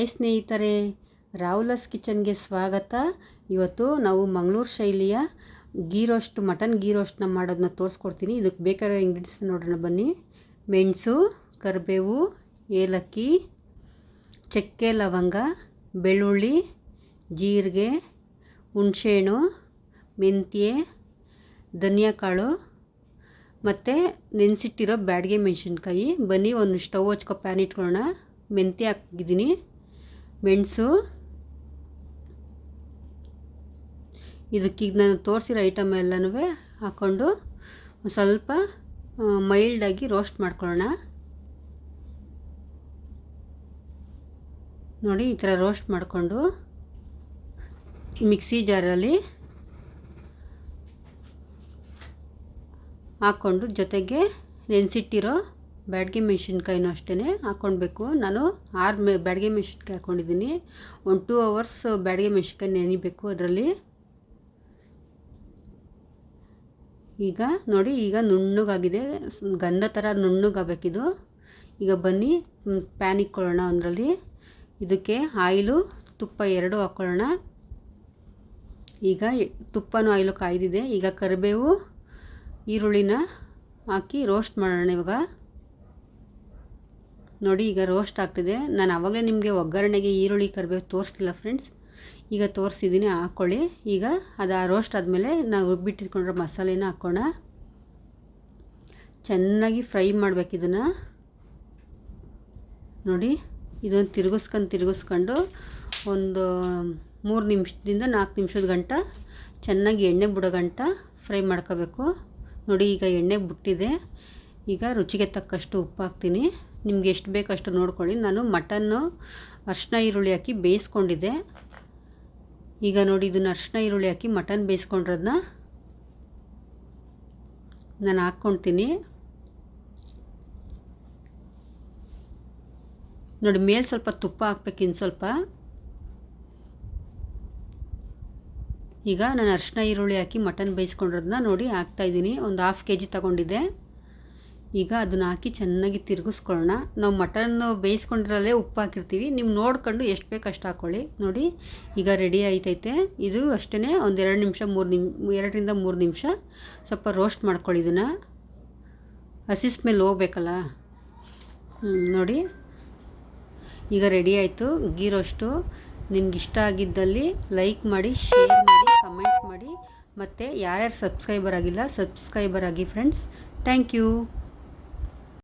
Hi ಸ್ನೇಹಿತರೆ, ರಾಹುಲಸ್ ಕಿಚನ್ಗೆ ಸ್ವಾಗತ. ಇವತ್ತು ನಾವು ಮಂಗಳೂರು ಶೈಲಿಯ ಮಟನ್ ಗೀ ರೋಸ್ಟ್ನ ಮಾಡೋದನ್ನ ತೋರಿಸ್ಕೊಡ್ತೀನಿ. ಇದಕ್ಕೆ ಬೇಕಾಗಿರೋ ಇಂಗ್ರೀಡಿಯೆಂಟ್ಸ್ ನೋಡೋಣ ಬನ್ನಿ. ಮೆಣಸು, ಕರಿಬೇವು, ಏಲಕ್ಕಿ, ಚಕ್ಕೆ, ಲವಂಗ, ಬೆಳ್ಳುಳ್ಳಿ, ಜೀರಿಗೆ, ಹುಣಸೆಹಣ್ಣು, ಮೆಂತ್ಯ, ಧನಿಯಾ ಕಾಳು ಮತ್ತು ನೆನೆಸಿಟ್ಟಿರೋ ಬ್ಯಾಡಗೆ ಮೆಣಸಿನ್ಕಾಯಿ. ಬನ್ನಿ ಒಂದು ಸ್ಟವ್ ಹಚ್ಕೊ ಪ್ಯಾನ್ ಇಟ್ಕೊಳ್ಳೋಣ. ಮೆಂತ್ಯ ಹಾಕಿದ್ದೀನಿ, ಮೆಣಸು, ಇದಕ್ಕೀಗ ನಾನು ತೋರಿಸಿರೋ ಐಟಮ್ ಎಲ್ಲನೂ ಹಾಕ್ಕೊಂಡು ಸ್ವಲ್ಪ ಮೈಲ್ಡಾಗಿ ರೋಸ್ಟ್ ಮಾಡ್ಕೊಳ್ಳೋಣ. ನೋಡಿ ಈ ಥರ ರೋಸ್ಟ್ ಮಾಡಿಕೊಂಡು ಮಿಕ್ಸಿ ಜಾರಲ್ಲಿ ಹಾಕ್ಕೊಂಡು ಜೊತೆಗೆ ನೆನೆಸಿಟ್ಟಿರೋ ಬ್ಯಾಡಗೆ ಮೆಣಸಿನ್ಕಾಯಿನೂ ಅಷ್ಟೇ ಹಾಕ್ಕೊಳ್ಬೇಕು. ನಾನು 6 ಬ್ಯಾಡಗೆ ಮೆಣಸಿನ್ಕಾಯಿ ಹಾಕ್ಕೊಂಡಿದ್ದೀನಿ. 1-2 ಅವರ್ಸ್ ಬ್ಯಾಡಗೆ ಮೆಣಸಿನ್ಕಾಯಿ ನೆನಿಬೇಕು ಅದರಲ್ಲಿ. ಈಗ ನೋಡಿ, ಈಗ ನುಣ್ಣಗಾಗಿದೆ, ಗಂಧ ಥರ ನುಣ್ಣಗಾಗಬೇಕಿದು. ಈಗ ಬನ್ನಿ ಪ್ಯಾನ್ ಇಟ್ಕೊಳ್ಳೋಣ. ಅದರಲ್ಲಿ ಇದಕ್ಕೆ ಆಯಿಲು, ತುಪ್ಪ 2 ಹಾಕ್ಕೊಳ್ಳೋಣ. ಈಗ ತುಪ್ಪನೂ ಆಯಿಲು ಕಾಯ್ದಿದೆ. ಈಗ ಕರಿಬೇವು, ಈರುಳ್ಳಿನ ಹಾಕಿ ರೋಸ್ಟ್ ಮಾಡೋಣ. ಇವಾಗ ನೋಡಿ ಈಗ ರೋಸ್ಟ್ ಆಗ್ತಿದೆ. ನಾನು ಆವಾಗಲೇ ನಿಮಗೆ ಒಗ್ಗರಣೆಗೆ ಈರುಳ್ಳಿ ಕರಿಬೇವು ತೋರಿಸ್ತಿಲ್ಲ ಫ್ರೆಂಡ್ಸ್, ಈಗ ತೋರಿಸಿದ್ದೀನಿ, ಹಾಕ್ಕೊಳ್ಳಿ. ಈಗ ಅದು ರೋಸ್ಟ್ ಆದಮೇಲೆ ನಾವು ರುಬ್ಬಿಟ್ಟಿಟ್ಕೊಂಡ್ರೆ ಮಸಾಲೆನ ಹಾಕೋಣ. ಚೆನ್ನಾಗಿ ಫ್ರೈ ಮಾಡಬೇಕು ಇದನ್ನು. ನೋಡಿ ಇದನ್ನು ತಿರುಗಿಸ್ಕೊಂಡು ಒಂದು 3 ನಿಮಿಷದಿಂದ 4 ನಿಮಿಷದ ಗಂಟ ಚೆನ್ನಾಗಿ ಎಣ್ಣೆ ಬಿಡೋ ಗಂಟ ಫ್ರೈ ಮಾಡ್ಕೋಬೇಕು. ನೋಡಿ ಈಗ ಎಣ್ಣೆ ಬಿಟ್ಟಿದೆ. ಈಗ ರುಚಿಗೆ ತಕ್ಕಷ್ಟು ಉಪ್ಪು ಹಾಕ್ತೀನಿ. ನಿಮ್ಗೆ ಎಷ್ಟು ಬೇಕೋ ಅಷ್ಟು ನೋಡ್ಕೊಳ್ಳಿ. ನಾನು ಮಟನ್ನು ಅರಿಶಿನ ಈರುಳ್ಳಿ ಹಾಕಿ ಬೇಯಿಸ್ಕೊಂಡಿದ್ದೆ. ಈಗ ನೋಡಿ ಇದನ್ನು ಅರಿಶಿನ ಈರುಳ್ಳಿ ಹಾಕಿ ಮಟನ್ ಬೇಯಿಸ್ಕೊಂಡಿರೋದನ್ನ ನಾನು ಹಾಕ್ಕೊಳ್ತೀನಿ. ನೋಡಿ ಮೇಲೆ ಸ್ವಲ್ಪ ತುಪ್ಪ ಹಾಕ್ಬೇಕು, ಇನ್ನು ಸ್ವಲ್ಪ. ಈಗ ನಾನು ಅರಿಶಿನ ಈರುಳ್ಳಿ ಹಾಕಿ ಮಟನ್ ಬೇಯಿಸ್ಕೊಂಡಿರೋದನ್ನ ನೋಡಿ ಹಾಕ್ತಾಯಿದ್ದೀನಿ. ಒಂದು 1/2 kg ತೊಗೊಂಡಿದ್ದೆ. ಈಗ ಅದನ್ನು ಹಾಕಿ ಚೆನ್ನಾಗಿ ತಿರುಗಿಸ್ಕೊಳ್ಳೋಣ. ನಾವು ಮಟನ್ನು ಬೇಯಿಸ್ಕೊಂಡಿರಲ್ಲೇ ಉಪ್ಪು ಹಾಕಿರ್ತೀವಿ, ನೀವು ನೋಡ್ಕೊಂಡು ಎಷ್ಟು ಬೇಕು ಅಷ್ಟು ಹಾಕ್ಕೊಳ್ಳಿ. ನೋಡಿ ಈಗ ರೆಡಿ ಆಯ್ತೈತೆ. ಇದು ಅಷ್ಟೇ ಒಂದು 2 ನಿಮಿಷ 2ರಿಂದ 3 ನಿಮಿಷ ಸ್ವಲ್ಪ ರೋಸ್ಟ್ ಮಾಡ್ಕೊಳ್ಳಿ. ಇದನ್ನು ಹಸಿ ಸ್ಮೆಲ್ ಹೋಗ್ಬೇಕಲ್ಲ. ನೋಡಿ ಈಗ ರೆಡಿ ಆಯಿತು ಗೀ ರೋಸ್ಟು. ನಿಮ್ಗೆ ಇಷ್ಟ ಆಗಿದ್ದಲ್ಲಿ ಲೈಕ್ ಮಾಡಿ, ಶೇರ್ ಮಾಡಿ, ಕಮೆಂಟ್ ಮಾಡಿ. ಮತ್ತು ಯಾರ್ಯಾರು ಸಬ್ಸ್ಕ್ರೈಬರ್ ಆಗಿಲ್ಲ ಸಬ್ಸ್ಕ್ರೈಬರ್ ಆಗಿ ಫ್ರೆಂಡ್ಸ್. Thank you.